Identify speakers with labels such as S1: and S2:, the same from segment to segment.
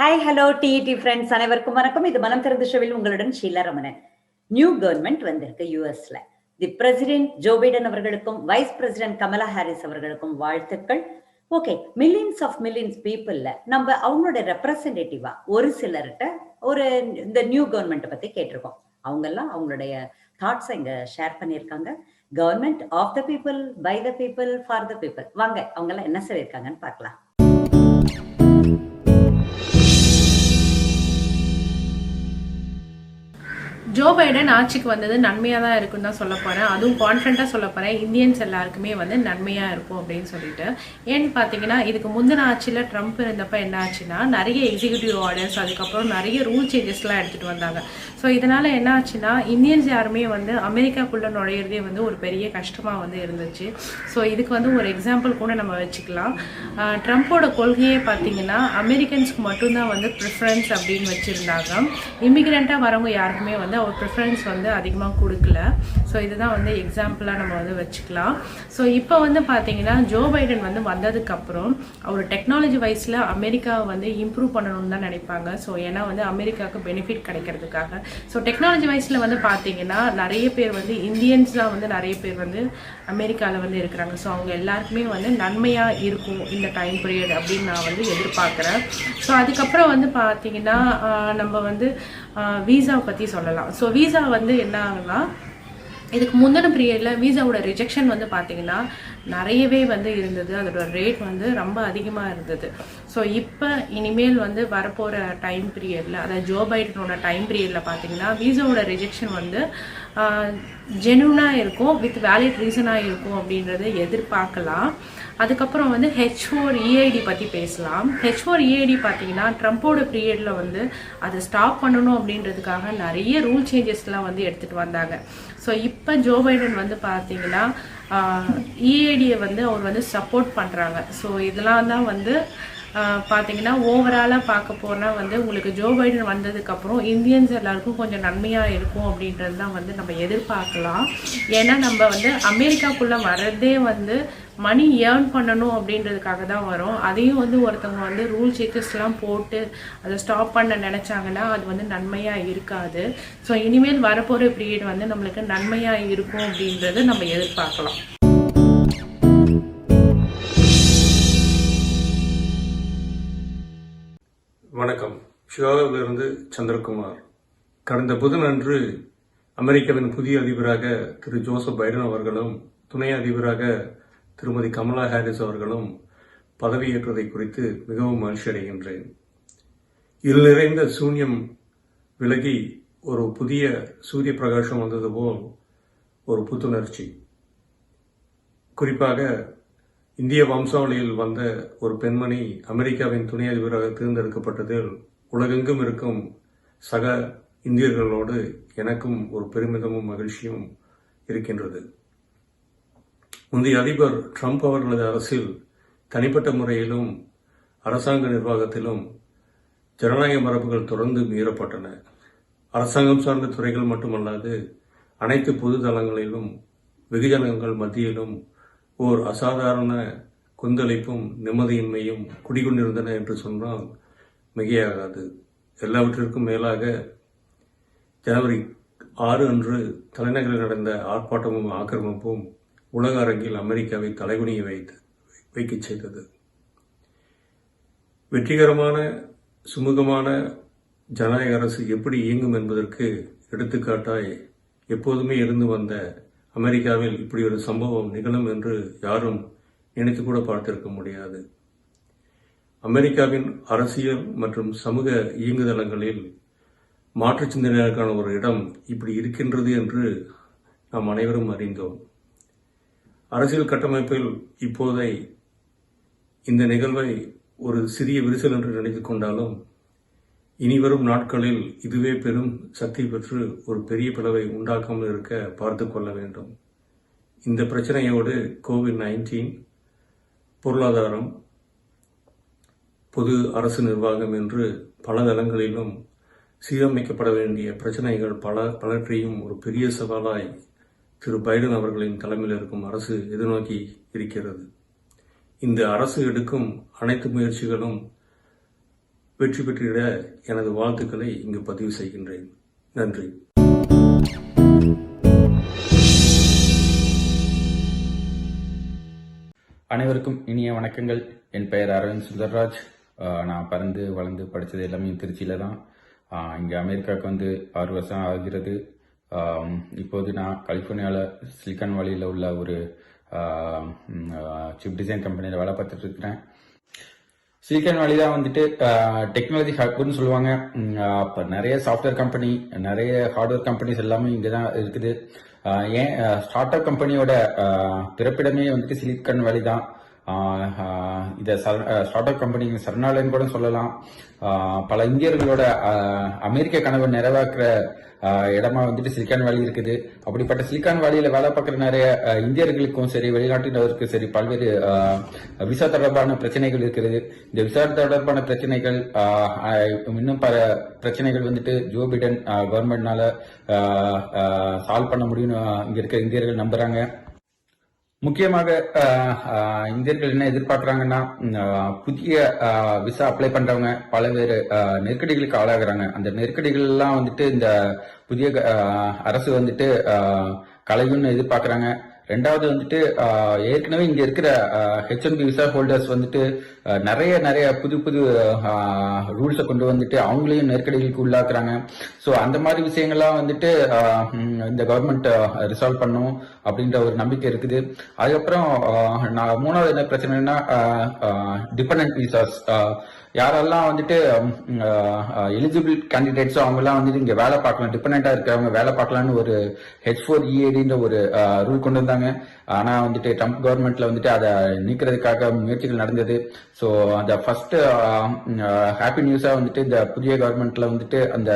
S1: Hi hello TET friends அனைவருக்கும் வணக்கம். இது மனம் திறந்த ஷோவில் உங்களுடன் ஷீலா ரமணன். நியூ கவர்மெண்ட் வந்திருக்கு யூஎஸ்ல. தி பிரசிடென்ட் ஜோ பைடன் அவர்களுக்கும் வைஸ் பிரசிடென்ட் கமலா ஹாரிஸ் அவர்களுக்கும் வாழ்த்துக்கள். ஓகே, மில்லியன்ஸ் பீப்புள்ல நம்ம அவங்களோட ரெப்ரசன்டேட்டிவா ஒரு சிலர்கிட்ட இந்த நியூ கவர்மெண்ட் பத்தி கேட்டிருக்கோம். அவங்கெல்லாம் அவங்களுடைய தாட்ஸ் இங்க ஷேர் பண்ணியிருக்காங்க. Government of the people, by the people, for the people. வாங்க அவங்கெல்லாம் என்ன சொல்லியிருக்காங்கன்னு பார்க்கலாம்.
S2: ஜோ பைடன் ஆட்சிக்கு வந்தது நன்மையாக தான் இருக்குன்னு தான் சொல்ல போகிறேன். அதுவும் கான்ஃபிடண்ட்டாக சொல்ல போகிறேன். இந்தியன்ஸ் எல்லாருக்குமே வந்து நன்மையாக இருக்கும் அப்படின்னு சொல்லிட்டு. ஏன்னு பார்த்தீங்கன்னா, இதுக்கு முந்தின ஆட்சியில் ட்ரம்ப் இருந்தப்போ என்ன ஆச்சுன்னா, நிறைய எக்ஸிக்யூட்டிவ் ஆர்டர்ஸ், அதுக்கப்புறம் நிறைய ரூல் சேஞ்சஸ்லாம் எடுத்துகிட்டு வந்தாங்க. ஸோ இதனால் என்ன ஆச்சுன்னா, இந்தியன்ஸ் யாருமே வந்து அமெரிக்காக்குள்ளே நுழையிறதே வந்து ஒரு பெரிய கஷ்டமாக வந்து இருந்துச்சு. ஸோ இதுக்கு வந்து ஒரு எக்ஸாம்பிள் கூட நம்ம வச்சுக்கலாம். ட்ரம்ப்போட கொள்கையே பார்த்தீங்கன்னா, அமெரிக்கன்ஸ்க்கு மட்டும்தான் வந்து ப்ரிஃபரன்ஸ் அப்படின்னு வச்சுருந்தாங்க. இமிக்ரெண்ட்டாக வரவங்க யாருக்குமே வந்து அவர் ப்ரிஃபரன்ஸ் வந்து அதிகமாக கொடுக்கல. ஸோ இதுதான் வந்து எக்ஸாம்பிளாக நம்ம வந்து வச்சுக்கலாம். ஸோ இப்போ வந்து பார்த்தீங்கன்னா, ஜோ பைடன் வந்து வந்ததுக்கப்புறம் அவர் டெக்னாலஜி வைஸில் அமெரிக்காவை வந்து இம்ப்ரூவ் பண்ணணும்னு தான் நினைப்பாங்க. ஸோ ஏன்னா வந்து அமெரிக்காவுக்கு பெனிஃபிட் கிடைக்கிறதுக்காக. ஸோ டெக்னாலஜி வைஸில் வந்து பார்த்தீங்கன்னா, நிறைய பேர் வந்து இந்தியன்ஸ் தான் வந்து நிறைய பேர் வந்து அமெரிக்காவில் வந்து இருக்கிறாங்க. ஸோ அவங்க எல்லாருக்குமே வந்து நன்மையாக இருக்கும் இந்த டைம் பீரியட் அப்படின்னு நான் வந்து எதிர்பார்க்குறேன். ஸோ அதுக்கப்புறம் வந்து பார்த்தீங்கன்னா, நம்ம வந்து வீசாவை பற்றி சொல்லலாம். ஸோ வீசா வந்து என்ன ஆகுனா, இதுக்கு முந்தின பீரியடில் வீசாவோட ரிஜெக்ஷன் வந்து பார்த்தீங்கன்னா நிறையவே வந்து இருந்தது. அதோட ரேட் வந்து ரொம்ப அதிகமாக இருந்தது. ஸோ இப்போ இனிமேல் வந்து வரப்போகிற டைம் பீரியடில், அதாவது ஜோ பைடனோட டைம் பீரியடில் பார்த்தீங்கன்னா வீசாவோட ரிஜெக்ஷன் வந்து ஜெனுவனாக இருக்கும், வித் வேலிட் ரீசனாக இருக்கும் அப்படின்றத எதிர்பார்க்கலாம். அதுக்கப்புறம் வந்து H4EAD பற்றி பேசலாம். H4EAD பார்த்தீங்கன்னா ட்ரம்ப்போட பீரியடில் வந்து அதை ஸ்டாப் பண்ணணும் அப்படின்றதுக்காக நிறைய ரூல் சேஞ்சஸ்லாம் வந்து எடுத்துகிட்டு வந்தாங்க. ஸோ இப்போ ஜோ பைடன் வந்து பார்த்தீங்கன்னா EADயை வந்து அவர் வந்து சப்போர்ட் பண்ணுறாங்க. ஸோ இதெல்லாம் தான் வந்து பார்த்தீங்கன்னா ஓவராலாக பார்க்க போனால் வந்து உங்களுக்கு ஜோ பைடன் வந்ததுக்கப்புறம் இந்தியன்ஸ் எல்லாருக்கும் கொஞ்சம் நன்மையாக இருக்கும் அப்படின்றது தான் வந்து நம்ம எதிர்பார்க்கலாம். ஏன்னா நம்ம வந்து அமெரிக்காக்குள்ளே வர்றதே வந்து மணி ஏர்ன் பண்ணணும் அப்படின்றதுக்காக தான் வரும். அதையும் வந்து ஒருத்தவங்க வந்து ரூல் சேஞ்சஸ்லாம் போட்டு அதை ஸ்டாப் பண்ண நினச்சாங்கன்னா அது வந்து நன்மையாக இருக்காது. ஸோ இனிமேல் வரப்போகிற பீரியட் வந்து நம்மளுக்கு நன்மையாக இருக்கும் அப்படின்றது நம்ம எதிர்பார்க்கலாம்.
S3: வணக்கம். சிகாகோவிலிருந்து சந்திரகுமார். கடந்த புதனன்று அமெரிக்காவின் புதிய அதிபராக திரு ஜோசப் பைடன் அவர்களும் துணை அதிபராக திருமதி கமலா ஹாரிஸ் அவர்களும் பதவியேற்றதை குறித்து மிகவும் மகிழ்ச்சி அடைகின்றேன். இருள் நிறைந்த சூன்யம் விலகி ஒரு புதிய சூரிய பிரகாசம் வந்தது போல் ஒரு புத்துணர்ச்சி. குறிப்பாக இந்திய வம்சாவளியில் வந்த ஒரு பெண்மணி அமெரிக்காவின் துணை அதிபராக தேர்ந்தெடுக்கப்பட்டதில் உலகெங்கும் இருக்கும் சக இந்தியர்களோடு எனக்கும் ஒரு பெருமிதமும் மகிழ்ச்சியும் இருக்கின்றது. முந்தைய அதிபர் ட்ரம்ப் அவர்களது அரசில் தனிப்பட்ட முறையிலும் அரசாங்க நிர்வாகத்திலும் ஜனநாயக மரபுகள் தொடர்ந்து மீறப்பட்டன. அரசாங்கம் சார்ந்த துறைகள் மட்டுமல்லாது அனைத்து பொது தளங்களிலும் வெகுஜனங்கள் மத்தியிலும் ஓர் அசாதாரண கொந்தளிப்பும் நிம்மதியின்மையும் குடிகொண்டிருந்தன என்று சொன்னால் மிகையாகாது. எல்லாவற்றிற்கும் மேலாக ஜனவரி 6 அன்று தலைநகரில் நடந்த ஆர்ப்பாட்டமும் ஆக்கிரமிப்பும் உலக அரங்கில் அமெரிக்காவை தலைகுனிய வைக்கச் செய்தது. வெற்றிகரமான சுமூகமான ஜனநாயக அரசு எப்படி இயங்கும் என்பதற்கு எடுத்துக்காட்டாய் எப்போதுமே இருந்து வந்த அமெரிக்காவில் இப்படி ஒரு சம்பவம் நிகழும் என்று யாரும் நினைத்து கூட பார்த்திருக்க முடியாது. அமெரிக்காவின் அரசியல் மற்றும் சமூக இயங்குதளங்களில் மாற்று சிந்தனைகளுக்கான ஒரு இடம் இப்படி இருக்கின்றது என்று நாம் அனைவரும் அறிந்தோம். அரசியல் கட்டமைப்பில் இப்போதை இந்த நிகழ்வை ஒரு சிறிய விரிசல் என்று நினைத்துக் கொண்டாலும் இனிவரும் நாட்களில் இதுவே பெரும் சக்தி பெற்று ஒரு பெரிய பிளவை உண்டாக்காமல் இருக்க பார்த்து கொள்ள வேண்டும். இந்த பிரச்சனையோடு COVID-19, பொருளாதாரம், பொது அரசு நிர்வாகம் என்று பல தளங்களிலும் சீரமைக்கப்பட வேண்டிய பிரச்சனைகள் பலற்றையும் ஒரு பெரிய சவாலாய் திரு பைடன் அவர்களின் தலைமையில் இருக்கும் அரசு எதிர்நோக்கி இருக்கிறது. இந்த அரசு எடுக்கும் அனைத்து முயற்சிகளும் வெற்றி பெற்றிட எனது வாழ்த்துக்களை இங்கு பதிவு செய்கின்றேன். நன்றி.
S4: அனைவருக்கும் இனிய வணக்கங்கள். என் பெயர் அரவிந்த் சுந்தர்ராஜ். நான் பிறந்து வளர்ந்து படித்தது எல்லாமே திருச்சியில் தான். இங்கே அமெரிக்காவுக்கு வந்து 6 வருஷம் ஆகிறது. இப்போது நான் கலிஃபோர்னியாவில் சிலிக்கான் வேலியில் உள்ள ஒரு சிப் டிசைன் கம்பெனியில் வேலை பார்த்துட்டு இருக்கிறேன். சிலிக்கான் வேலி தான் வந்துட்டு டெக்னாலஜி ஹப்னு சொல்லுவாங்க. இப்போ நிறைய சாஃப்ட்வேர் கம்பெனி, நிறைய ஹார்ட்வேர் கம்பெனிஸ் எல்லாமே இங்கே தான் இருக்குது. ஏன் ஸ்டார்ட் அப் கம்பெனியோட பிறப்பிடமே வந்துட்டு சிலிக்கான் வேலி தான். இதை ஸ்டார்ட் அப் கம்பெனி சரணாலயன்னு கூட சொல்லலாம். பல இந்தியர்களோட அமெரிக்க கனவை நிறைவேற்ற இடமா வந்துட்டு சிலிக்கான் வேலி இருக்குது. அப்படிப்பட்ட சிலிக்கான் வேலியில வேலை பார்க்குற நிறைய இந்தியர்களுக்கும் சரி, வெளிநாட்டினருக்கும் சரி, பல்வேறு விசா தொடர்பான பிரச்சனைகள் இருக்கிறது. இந்த விசா தொடர்பான பிரச்சனைகள் இன்னும் பல பிரச்சனைகள் வந்துட்டு ஜோ பிடன் கவர்மெண்ட்னால சால்வ் பண்ண முடியும்னு இங்க இருக்க இந்தியர்கள் நம்புறாங்க. முக்கியமாக இந்தியர்கள் என்ன எதிர்பார்க்கறாங்கன்னா, புதிய விசா அப்ளை பண்றவங்க பல்வேறு நெருக்கடிகளுக்கு ஆளாகிறாங்க. அந்த நெருக்கடிகள் எல்லாம் வந்துட்டு இந்த புதிய அரசு வந்துட்டு களையும்னு எதிர்பார்க்கறாங்க. ரெண்டாவது வந்துட்டு ஏற்கனவே இங்க இருக்கிற H1B விசா ஹோல்டர்ஸ் வந்துட்டு நிறைய புது ரூல்ஸை கொண்டு வந்துட்டு அவங்களையும் நெருக்கடிகளுக்கு உள்ளாக்குறாங்க. ஸோ அந்த மாதிரி விஷயங்கள்லாம் வந்துட்டு இந்த கவர்மெண்ட் ரிசால்வ் பண்ணும் அப்படின்ற ஒரு நம்பிக்கை இருக்குது. அதுக்கப்புறம் மூணாவது என்ன பிரச்சனைனா, டிபெண்டன்ட் விசாஸ். யாரெல்லாம் வந்துட்டு எலிஜிபிள் கேண்டிடேட்ஸோ அவங்கெல்லாம் வந்துட்டு இங்க வேலை பார்க்கலாம், டிபெண்டா இருக்கிறவங்க வேலை பார்க்கலாம்னு ஒரு H4EADன்ற ஒரு ரூல் கொண்டு வந்தாங்க. ஆனா வந்துட்டு ட்ரம்ப் கவர்மெண்ட்ல வந்துட்டு அதை நீக்கிறதுக்காக முயற்சிகள் நடந்தது. ஸோ அந்த ஃபர்ஸ்ட் ஹாப்பி நியூஸா வந்துட்டு இந்த புதிய கவர்மெண்ட்ல வந்துட்டு அந்த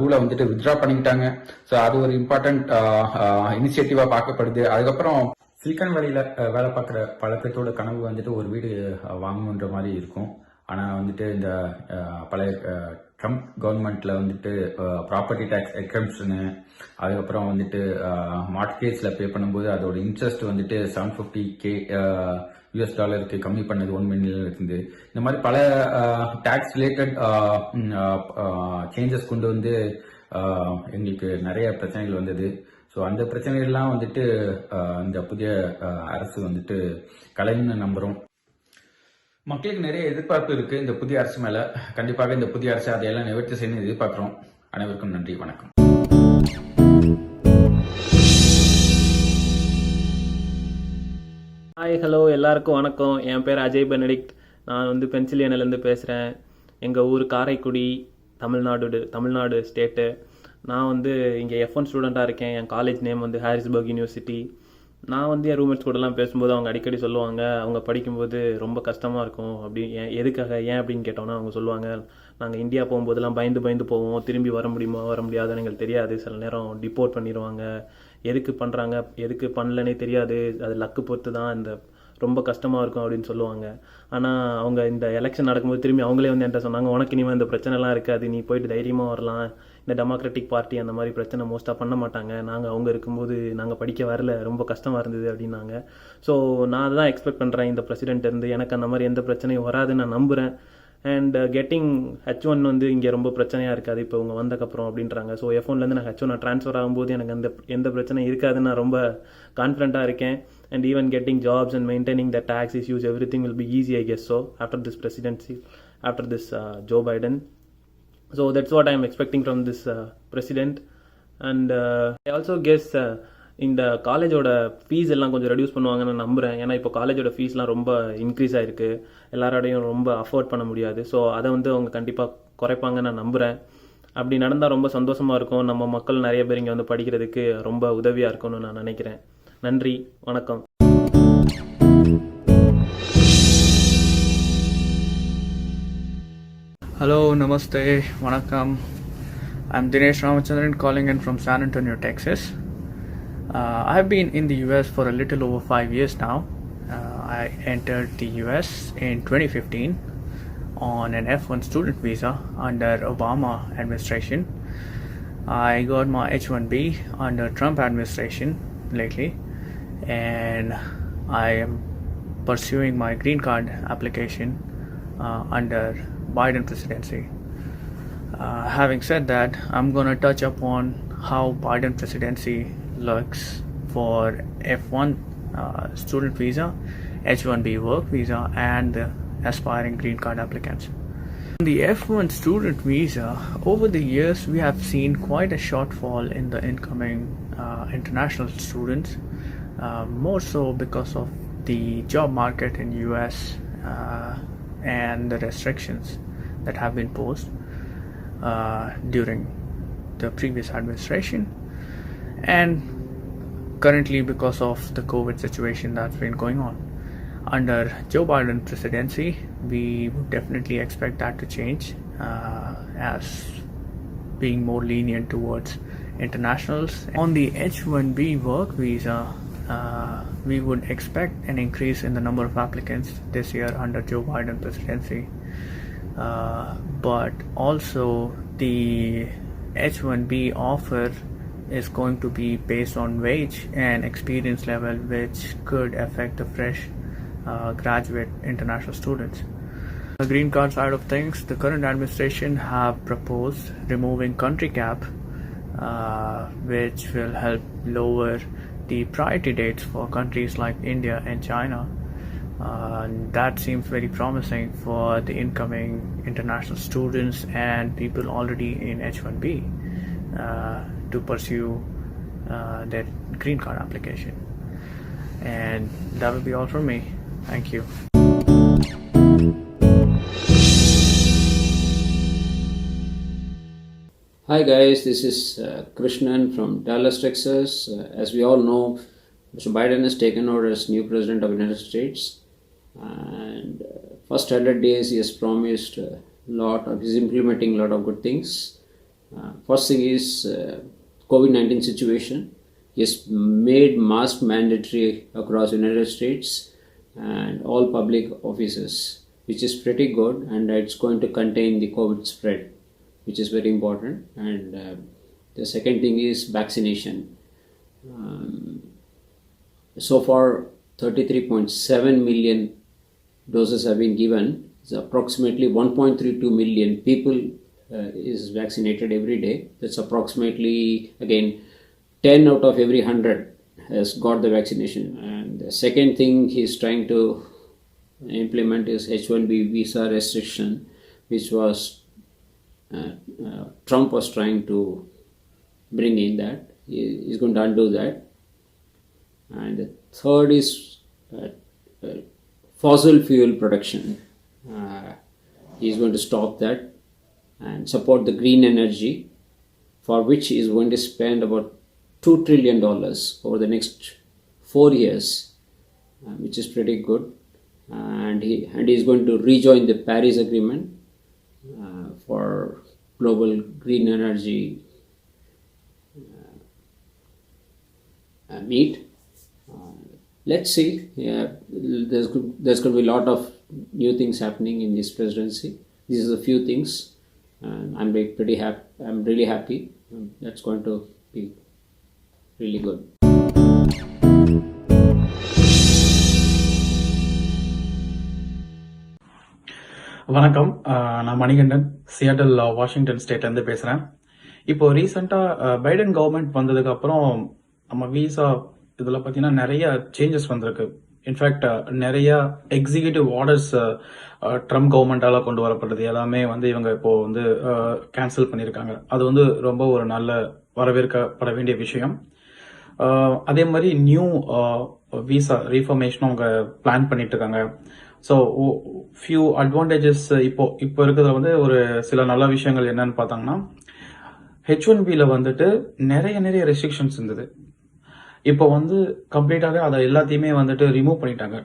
S4: ரூலை வந்துட்டு வித்ட்ரா பண்ணிக்கிட்டாங்க. ஸோ அது ஒரு இம்பார்ட்டன்ட் இனிஷியேட்டிவா பார்க்கப்படுது. அதுக்கப்புறம் சிலிக்கான் வேலியில வேலை பார்க்குற பல பேர்த்தோட கனவு வந்துட்டு ஒரு வீடு வாங்கணுன்ற மாதிரி இருக்கும். ஆனால் வந்துட்டு இந்த பழைய ட்ரம்ப் கவர்மெண்ட்ல வந்துட்டு ப்ராப்பர்ட்டி டேக்ஸ் எக்ஸம்ஷனு, அதுக்கப்புறம் வந்துட்டு மார்ட்கேஜ்ல பே பண்ணும்போது அதோட இன்ட்ரெஸ்ட் வந்துட்டு $750K US கம்மி பண்ணது 1 மில்லியன் இருக்குது. இந்த மாதிரி பல டேக்ஸ் ரிலேட்டட் சேஞ்சஸ் கொண்டு வந்து எங்களுக்கு நிறைய பிரச்சனைகள் வந்தது. ஸோ அந்த பிரச்சனைகள்லாம் வந்துட்டு இந்த புதிய அரசு வந்துட்டு கலைன்னு நம்புறோம். மக்களுக்கு நிறைய எதிர்பார்ப்பு இருக்கு இந்த புதிய அரசு மேல. கண்டிப்பாக இந்த புதிய அரசு அதையெல்லாம் நிவர்த்தி செய்யணும்னு எதிர்பார்க்கிறோம். அனைவருக்கும் நன்றி, வணக்கம்.
S5: ஹாய், ஹலோ, எல்லாருக்கும் வணக்கம். என் பேர் அஜய் பெனடிக்ட். நான் வந்து பென்சிலியனிலேருந்து பேசுகிறேன். எங்கள் ஊர் காரைக்குடி, தமிழ்நாடு ஸ்டேட்டு. நான் வந்து இங்கே F1 ஸ்டூடெண்ட்டாக இருக்கேன். என் காலேஜ் நேம் வந்து ஹாரிஸ்பர்க் யூனிவர்சிட்டி. நான் வந்து என் ரூம்மேட்ஸ் கூடலாம் பேசும்போது அவங்க அடிக்கடி சொல்லுவாங்க, அவங்க படிக்கும்போது ரொம்ப கஷ்டமாக இருக்கும். அப்படி எதுக்காக ஏன் அப்படின்னு கேட்டோன்னா அவங்க சொல்லுவாங்க, நாங்கள் இந்தியா போகும்போதெல்லாம் பயந்து போவோம், திரும்பி வர முடியுமா வர முடியாதுன்னு எங்களுக்கு தெரியாது, சில நேரம் டிப்போர்ட் பண்ணிடுவாங்க, எதுக்கு பண்ணுறாங்க எதுக்கு பண்ணலனே தெரியாது, அது லக்கு பொறுத்து தான், இந்த ரொம்ப கஷ்டமாக இருக்கும் அப்படின்னு சொல்லுவாங்க. ஆனால் அவங்க இந்த எலெக்ஷன் நடக்கும்போது திரும்பி அவங்களே வந்து என்கிட்ட சொன்னாங்க, உனக்கு இனிமேல் இந்த பிரச்சனைலாம் இருக்காது, நீ போயிட்டு தைரியமாக வரலாம், இந்த டெமோக்ராட்டிக் பார்ட்டி அந்த மாதிரி பிரச்சனை மோஸ்ட்டாக பண்ண மாட்டாங்க, நாங்கள் அவங்க இருக்கும்போது நாங்கள் படிக்க வரல, ரொம்ப கஷ்டமாக இருந்தது அப்படின்னாங்க. ஸோ நான் அதை தான் எக்ஸ்பெக்ட் பண்ணுறேன் இந்த பிரசிடென்ட் இருந்து. எனக்கு அந்த மாதிரி எந்த பிரச்சனையும் வராதுன்னு நான் நம்புகிறேன். அண்ட் கெட்டிங் H1 வந்து இங்கே ரொம்ப பிரச்சனையாக இருக்காது இப்போ இவங்க வந்தக்கப்புறம் அப்படின்றாங்க. ஸோ F1லேருந்து நான் H1 ட்ரான்ஸ்ஃபர் ஆகும்போது எனக்கு எந்த பிரச்சனையும் இருக்காதுன்னு நான் ரொம்ப கான்ஃபிடென்ட்டாக இருக்கேன். And even getting jobs and maintaining the tax issues, everything will be easy, I guess so, after this presidency, after this Joe Biden. So that's what I am expecting from this president. And I also guess இந்த காலேஜோட fees எல்லாம் கொஞ்சம் reduce பண்ணுவாங்கன்னு நான் நம்புகிறேன். ஏன்னா இப்போ காலேஜோட ஃபீஸ்லாம் ரொம்ப இன்க்ரீஸ் ஆகிருக்கு, எல்லாரோடையும் ரொம்ப அஃபோர்ட் பண்ண முடியாது. ஸோ அதை வந்து அவங்க கண்டிப்பாக குறைப்பாங்கன்னு நான் நம்புகிறேன். அப்படி நடந்தால் ரொம்ப சந்தோஷமாக இருக்கும். நம்ம மக்கள் நிறைய பேர் இங்கே வந்து படிக்கிறதுக்கு ரொம்ப உதவியாக இருக்கும்னு நான் நினைக்கிறேன். நன்றி, வணக்கம்.
S6: Hello, namaste, vanakkam. I'm Dinesh Ramachandran calling in from San Antonio, Texas. I've been in the US for a little over 5 years now. I entered the US in 2015 on an F1 student visa under Obama administration. I got my H1B under Trump administration lately, and I am pursuing my green card application under Biden presidency. Having said that, I'm going to touch upon how Biden presidency looks for F1 student visa, H1B work visa, and the aspiring green card applicants. On the F1 student visa, over the years we have seen quite a shortfall in the incoming international students, more so because of the job market in US and the restrictions that have been posed during the previous administration, and currently because of the COVID situation that's been going on. Under Joe Biden presidency, we would definitely expect that to change, as being more lenient towards internationals. On the H1B work visa, we would expect an increase in the number of applicants this year under Joe Biden presidency, but also the H1B offer is going to be based on wage and experience level, which could affect the fresh graduate international students. The green card side of things, the current administration have proposed removing country cap, which will help lower the priority dates for countries like India and China. That seems very promising for the incoming international students and people already in H1B to pursue their green card application. And that will be all from me. Thank you.
S7: Hi guys, this is Krishnan from Dallas, Texas. As we all know, Mr. Biden has taken over as new president of the United States, and first 100 days he has promised he's implementing a lot of good things. First thing is COVID-19 situation. He has made mask mandatory across the United States and all public offices, which is pretty good, and it's going to contain the COVID spread, which is very important. And the second thing is vaccination. So far 33.7 million doses have been given. It's approximately 1.32 million people is vaccinated every day. That's approximately, again, 10 out of every 100 has got the vaccination. And the second thing he's trying to implement is H1B visa restriction, which was Trump was trying to bring in that. He's going to undo that. And the third is fossil fuel production. He's going to stop that and support the green energy, for which he is going to spend about $2 trillion over the next 4 years, which is pretty good. And he's going to rejoin the Paris Agreement for global green energy meet. Let's see. Yeah, there's going to be a lot of new things happening in this presidency. These are a few things, and I'm pretty happy. I'm really happy. That's going to be really good.
S8: வணக்கம், நான் Manikandan, Seattle Washington ஸ்டேட்லேருந்து பேசுகிறேன். இப்போ ரீசெண்டாக Biden government வந்ததுக்கு அப்புறம் நம்ம visa இதில் பார்த்தீங்கன்னா நிறைய சேஞ்சஸ் வந்திருக்கு. இன்ஃபேக்ட் நிறைய எக்ஸிக்யூட்டிவ் ஆர்டர்ஸ் ட்ரம்ப் கவர்மெண்டால் கொண்டு வரப்பட்டது எல்லாமே இவங்க இப்போ கேன்சல் பண்ணியிருக்காங்க. அது ரொம்ப ஒரு நல்ல வரவேற்கப்பட வேண்டிய விஷயம். அதே மாதிரி நியூ விசா ரீஃபர்மேஷனும் அவங்க பிளான் பண்ணிட்டு இருக்காங்க. ஸோ ஃபியூ அட்வான்டேஜஸ் இப்போ இருக்கிறதுல ஒரு சில நல்ல விஷயங்கள் என்னன்னு பார்த்தாங்கன்னா, H1Bல நிறைய ரெஸ்ட்ரிக்ஷன்ஸ் இருந்தது. இப்போ கம்ப்ளீட்டாகவே அதை எல்லாத்தையுமே ரிமூவ் பண்ணிட்டாங்க.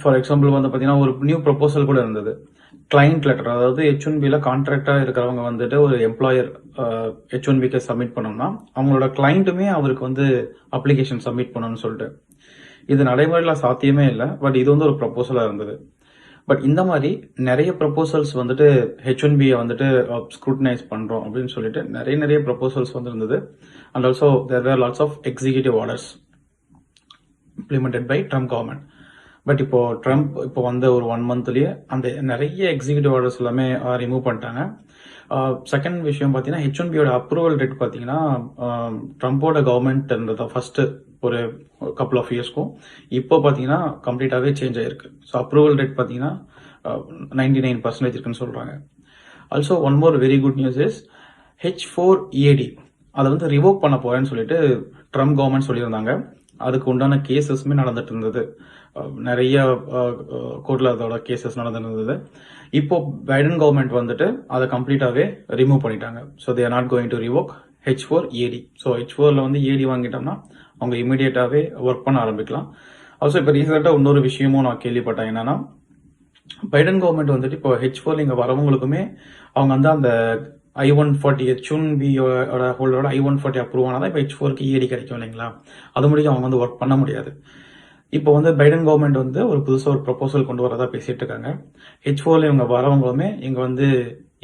S8: ஃபார் எக்ஸாம்பிள் பார்த்தீங்கன்னா ஒரு நியூ ப்ரொபோசல் கூட இருந்தது. கிளைண்ட் லெட்டர், அதாவது H1Bல கான்ட்ராக்டாக இருக்கிறவங்க ஒரு எம்ப்ளாயர் H1Bக்கு சப்மிட் பண்ணோம்னா அவங்களோட கிளைண்ட்டுமே அவருக்கு அப்ளிகேஷன் சப்மிட் பண்ணணும்னு சொல்லிட்டு. இது நடைமுறையில் சாத்தியமே இல்லை, பட் இது ஒரு ப்ரொபோசலாக இருந்தது. பட் இந்த மாதிரி நிறைய ப்ரொபோசல்ஸ் H1Bயை ஸ்க்ரூட்டனைஸ் பண்றோம் அப்படின்னு சொல்லிட்டு நிறைய ப்ரொபோசல்ஸ் இருந்தது. And also there were lots of executive orders implemented by Trump government. But இப்போ ட்ரம்ப் இப்போ வந்த ஒரு 1 மந்த்லயே அந்த நிறைய எக்ஸிகியூட்டிவ் ஆர்டர்ஸ் எல்லாமே ரிமூவ் பண்ணிட்டாங்க. செகண்ட் விஷயம் பார்த்தீங்கன்னா H1Bயோட அப்ரூவல் ரேட் பார்த்தீங்கன்னா ட்ரம்போட கவர்மெண்ட் இருந்தது ஃபர்ஸ்ட் ஒரு கப்புள் ஆஃப் இயர்ஸ்க்கும் இப்போ பார்த்தீங்கன்னா கம்ப்ளீட்டாகவே சேஞ்ச் ஆயிருக்கு. ஸோ அப்ரூவல் ரேட் பார்த்தீங்கன்னா 99% இருக்குன்னு சொல்றாங்க. Also one more very good news is H4EAD அதை வந்து ரிவோக் பண்ண போறேன்னு சொல்லிட்டு ட்ரம்ப் கவர்மெண்ட் சொல்லியிருந்தாங்க. அதுக்கு உண்டான கேசஸ்மே நடந்துட்டு இருந்தது. நிறைய கோர்ட்ல அதோட கேசஸ் நடந்துட்டு இருந்தது. இப்போ பைடன் கவர்மெண்ட் வந்துட்டு அதை கம்ப்ளீட்டாவே ரிமூவ் பண்ணிட்டாங்க. So they are not going to revoke H4EAD. So H4ல வந்து EAD வாங்கிட்டோம்னா அவங்க இமீடியட்டாவே ஒர்க் பண்ண ஆரம்பிக்கலாம். ஆல்சோ இப்போ ரீசெண்டா இன்னொரு விஷயமும் நான் கேள்விப்பட்டேன். என்னன்னா பைடன் கவர்மெண்ட் வந்துட்டு இப்போ H4 இங்க வரவங்களுக்குமே அவங்க வந்து அந்த I-140 H1Bயோட ஹோல்டரோட I-140 அப்ரூவ் ஆனாதான் இப்போ H4க்கு EAD கிடைக்கும் இல்லைங்களா? அது முடியும் அவங்க வந்து ஒர்க் பண்ண முடியாது. இப்போ வந்து பைடன் கவர்மெண்ட் வந்து ஒரு புதுசா ஒரு ப்ரொபோசல் கொண்டு வரதா பேசிட்டு இருக்காங்க. H4ல இவங்க வரவங்களுமே இங்க வந்து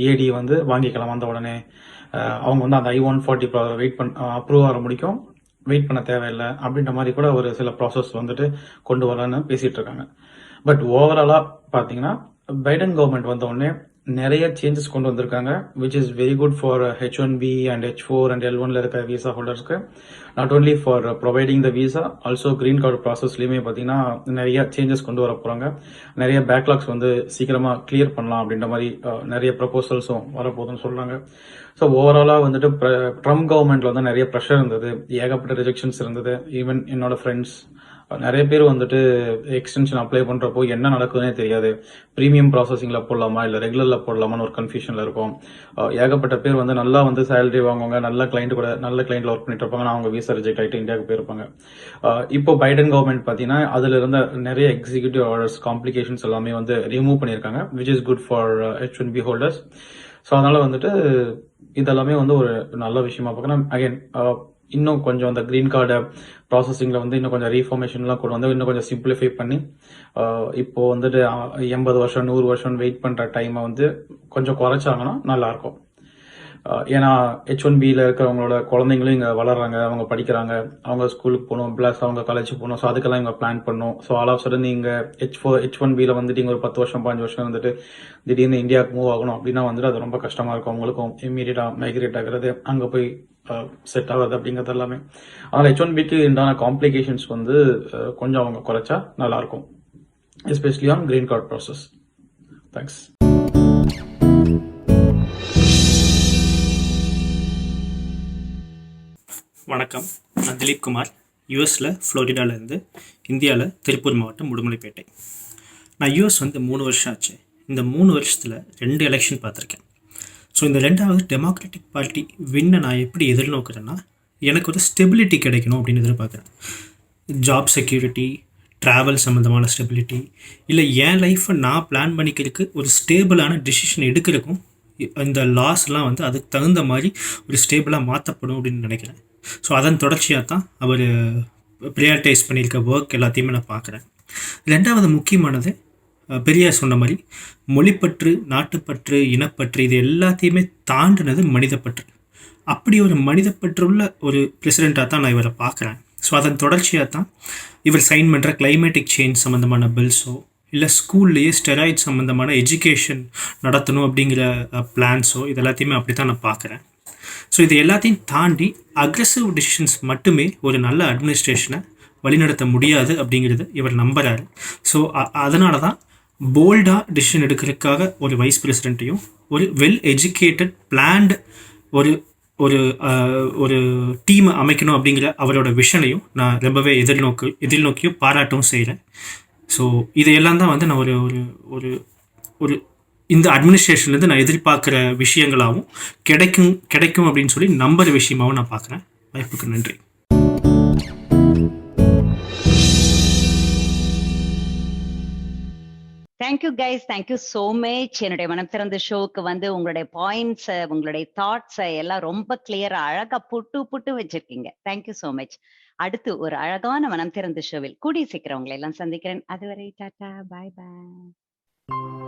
S8: EAD வந்து வாங்கிக்கலாம் வந்த உடனே. அவங்க வந்து அந்த I-140 வெயிட் பண்ண அப்ரூவ் ஆக முடிக்கும், வெயிட் பண்ண தேவையில்லை அப்படின்ற மாதிரி கூட ஒரு சில ப்ராசஸ் வந்துட்டு கொண்டு வரலான்னு பேசிட்டு இருக்காங்க. பட் ஓவராலா பாத்தீங்கன்னா பைடன் கவர்மெண்ட் வந்த உடனே நிறைய சேஞ்சஸ் கொண்டு வந்திருக்காங்க, which is very good for H1B and H4 and L1ல இருக்க விசா ஹோல்டர்ஸ்க்கு. Not only for providing the visa, also green card ப்ராசஸ்லயுமே பார்த்தீங்கன்னா நிறைய சேஞ்சஸ் கொண்டு வர போறாங்க. நிறைய பேக்லாக்ஸ் வந்து சீக்கிரமா கிளியர் பண்ணலாம் அப்படின்ற மாதிரி நிறைய ப்ரொபோசல்ஸும் வரப்போகுதுன்னு சொல்றாங்க. ஸோ ஓவராலா வந்துட்டு ட்ரம்ப் கவர்மெண்ட்ல வந்து நிறைய ப்ரெஷர் இருந்தது, ஏகப்பட்ட ரிஜெக்ஷன்ஸ் இருந்தது. ஈவன் என்னோட ஃப்ரெண்ட்ஸ் நிறைய பேர் வந்துட்டு எக்ஸ்டென்ஷன் அப்ளை பண்றப்போ என்ன நடக்குதுன்னே தெரியாது. பிரீமியம் ப்ராசஸிங்ல போடலாமா இல்ல ரெகுலர்ல போடலாமான்னு ஒரு கன்ஃபியூஷன்ல இருக்கும். ஏகப்பட்ட பேர் வந்து நல்லா வந்து சேலரி வாங்குவாங்க, நல்ல கிளைண்ட் கூட நல்ல கிளைண்ட்ல ஒர்க் பண்ணிட்டு இருப்பாங்க, அவங்க விசா ரிஜெக்ட் ஆகிட்டு இந்தியாவுக்கு போயிருப்பாங்க. இப்போ பைடன் கவர்மெண்ட் பாத்தீங்கன்னா அதுல இருந்த நிறைய எக்ஸிகியூட்டிவ் ஆர்டர்ஸ் காம்ப்ளிகேஷன்ஸ் எல்லாமே வந்து ரிமூவ் பண்ணியிருக்காங்க, which is good for H1B holders. So அதனால வந்துட்டு இதெல்லாமே வந்து ஒரு நல்ல விஷயமா பார்க்கணும். அகைன் இன்னும் கொஞ்சம் அந்த கிரீன் கார்டு ப்ராசஸிங்ல வந்து இன்னும் கொஞ்சம் ரீஃபார்மேஷன்லாம் கொண்டு வந்து இன்னும் கொஞ்சம் சிம்பிளிஃபை பண்ணி இப்போ வந்துட்டு 80 வருஷம் 100 வருஷம் வெயிட் பண்ற டைமை வந்து கொஞ்சம் குறைச்சாங்கன்னா நல்லா இருக்கும். ஏன்னா H1Bல இருக்கிறவங்களோட குழந்தைங்களும் இங்க வளர்றாங்க, அவங்க படிக்கிறாங்க, அவங்க ஸ்கூலுக்கு போகணும், பிளஸ் அவங்க காலேஜ் போகணும். ஸோ அதுக்கெல்லாம் இவங்க பிளான் பண்ணணும். ஸோ ஆல் ஆஃப் சடன் நீங்க H1Bல வந்துட்டு இங்க ஒரு 10 வருஷம் 5 வருஷம் வந்துட்டு திடீர்னு இந்தியாவுக்கு மூவ் ஆகணும் அப்படின்னா வந்துட்டு அது ரொம்ப கஷ்டமா இருக்கும். அவங்களுக்கும் இம்மீடியட்டா மைக்ரேட் ஆகுறது, அங்க போய் செட் ஆகுது அப்படிங்கிறது எல்லாமே. அதனால H1Bக்கு உண்டான காம்ப்ளிகேஷன்ஸ் வந்து கொஞ்சம் அவங்க குறைச்சா நல்லா இருக்கும், especially on green card process. Thanks.
S9: வணக்கம், நான் திலீப் குமார், யூஎஸில் ஃப்ளோரிடாவிலேருந்து, இந்தியாவில் திருப்பூர் மாவட்டம் உடுமலைப்பேட்டை. நான் யூஎஸ் வந்து 3 வருஷம் ஆச்சு. இந்த 3 வருஷத்தில் 2 எலெக்ஷன் பார்த்துருக்கேன். ஸோ இந்த 2வது டெமோக்ராட்டிக் பார்ட்டி வின்னை நான் எப்படி எதிர்நோக்கிறேன்னா, எனக்கு ஒரு ஸ்டெபிலிட்டி கிடைக்கணும் அப்படின்னு எதிர்பார்க்குறேன். ஜாப் செக்யூரிட்டி, ட்ராவல் சம்மந்தமான ஸ்டெபிலிட்டி, இல்லை என் லைஃப்பை நான் பிளான் பண்ணிக்கிறதுக்கு ஒரு ஸ்டேபிளான டிசிஷன் எடுக்கிறதுக்கும் இந்த லாஸ்லாம் வந்து அதுக்கு தகுந்த மாதிரி ஒரு ஸ்டேபிளாக மாற்றப்படும் அப்படின்னு நினைக்கிறேன். ஸோ அதன் தொடர்ச்சியாக தான் அவர் ப்ரியாரிட்டைஸ் பண்ணியிருக்க ஒர்க் எல்லாத்தையுமே நான் பார்க்குறேன். 2வது முக்கியமானது, பெரியார் சொன்ன மாதிரி மொழிப்பற்று, நாட்டுப்பற்று, இனப்பற்று, இது எல்லாத்தையுமே தாண்டினது மனிதப்பற்று. அப்படி ஒரு மனிதப்பற்றுள்ள ஒரு பிரசிடெண்ட்டாக தான் நான் இவரை பார்க்குறேன். ஸோ அதன் தொடர்ச்சியாக தான் இவர் சைன் பண்ணுற கிளைமேட்டிக் சேஞ்ச் சம்மந்தமான பில்ஸோ, இல்லை ஸ்கூல்லையே ஸ்டெராய்ட் சம்மந்தமான எஜுகேஷன் நடத்தணும் அப்படிங்கிற பிளான்ஸோ, இது எல்லாத்தையுமே அப்படி தான் நான் பார்க்குறேன். ஸோ இது எல்லாத்தையும் தாண்டி அக்ரெசிவ் டிசிஷன்ஸ் மட்டுமே ஒரு நல்ல அட்மினிஸ்ட்ரேஷனை வழிநடத்த முடியாது அப்படிங்கிறது இவர் நம்புறாரு. ஸோ அதனால தான் போல்டாக டிசிஷன் எடுக்கிறதுக்காக ஒரு வைஸ் பிரசிடெண்ட்டையும், ஒரு வெல் எஜுகேட்டட் பிளான்டு ஒரு ஒரு ஒரு டீமை அமைக்கணும் அப்படிங்கிற அவரோட விஷனையும் நான் ரொம்பவே எதிர்நோக்கியும் பாராட்டவும் செய்கிறேன். ஸோ இதையெல்லாம் தான் வந்து நான் ஒரு ஒரு ஒரு இந்த அட்மினிஸ்ட்ரேஷன்லேருந்து நான் எதிர்பார்க்குற விஷயங்களாகவும் கிடைக்கும் அப்படின்னு சொல்லி நம்புற விஷயமாகவும் நான் பார்க்குறேன். வாய்ப்புக்கு நன்றி.
S1: Thank you guys, thank you so much. என்னுடைய மனம் திறந்த ஷோக்கு வந்து உங்களுடைய பாயிண்ட்ஸ், உங்களுடைய தாட்ஸ் எல்லாம் ரொம்ப கிளியரா அழகா புட்டு வச்சிருக்கீங்க. Thank you so much. அடுத்து ஒரு அழகான மனம் திறந்த ஷோவில் கூடிய சீக்கிரம் உங்களை எல்லாம் சந்திக்கிறேன். அதுவரை டாடா, பாய் பாய்.